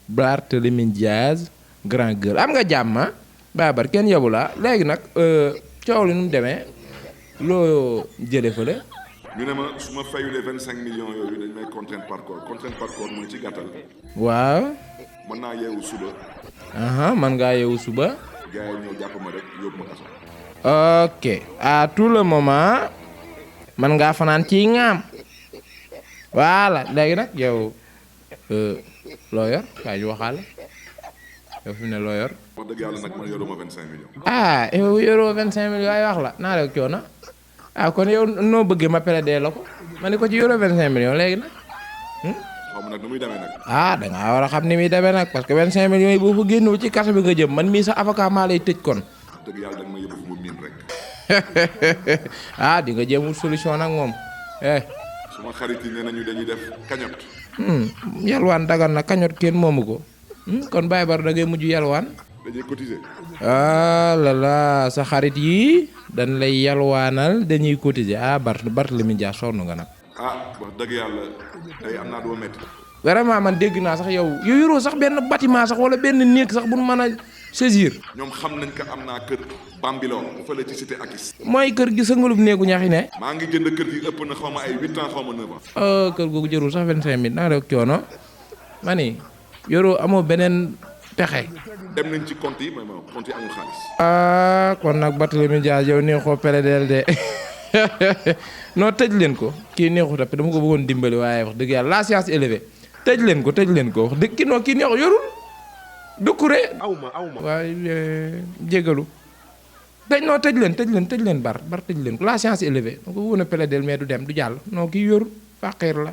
Barthélémy Diaz grand gueule am nga jàmm Babar kenn yabu la léegi nag coow li nu mu demee loo jëlee fële. ñu ne ma su ma fayulee 25 millions yooyu dañ may contrainte par corps mooy ci gàttal. waaw. mën naa yeewu suba. man ngaa yeewu suba. gars yi ñëw jàpp ma rek yóbbu ma kaso. ok à tout le moment man ngaa fanaan ci ŋaam voilà léegi nag yow loo yor kaa ñu waxaale yow fi mu ne loo yor. wax dëgg yàlla nag man yoruma 25 millions. yow yoroo 25 millions ay wax la naa rek coono kon yow noo bëggee ma plaider la ko ma ne ko ci yoroo 25 millions léegi nag. xaw ma nag nu muy demee nag. da ngaa war a xam ni muy demee nag parce que 25 millions yi boo fa génnul ci kaso bi nga jëm man mii sa avocat maa lay tëj kon. wax dëgg yàlla da nga ma yóbbu fu mu miin rek. di nga jéemul solution nag moom. suma xarit yi nee nañu dañuy def cagnotte. yalwaan dagan na cagnotte kenn moomu ko. kon Baye Bar da ngay mujj yalwaan. dañuy cotiser. lala sa xarit yi dañ lay yalwaanal dañuy cotiser Barthélémy Dias sonn nga nag. wax dëgg yàlla tey am naa doo métti. vraiment man dégg naa sax yow yoroo sax benn bâtiment sax wala benn néeg sax bu nu mën a saisir. ñoom xam nañ ko am naa kër Bambilor fële ci cité Akis. mooy kër gi sa ngalub néegu ñaxi ne. maa ngi jënd kër gi ëpp na xaw ma ay 8 ans xaw ma 9 ans. kër googu jërul sax 25 000 naa rek coono ma ni yoroo amoo beneen pexe. dem nañ ci compte yi mais compte yi amul xaalis. kon nag Barthélémy Dias yow neexoo peledeel de non tëj leen ko kii neexu tapé dama ko bëggoon dimbali waaye wax dëgg yàlla la science élevée tëj leen ko wax dëgg kii neexu yorul dukkure awma waaye jégalu tëj leen bar tëj leen ko la science élevée dama ko bëggoon a peledeel mais du dem du jàll non kii yorul fàqeer la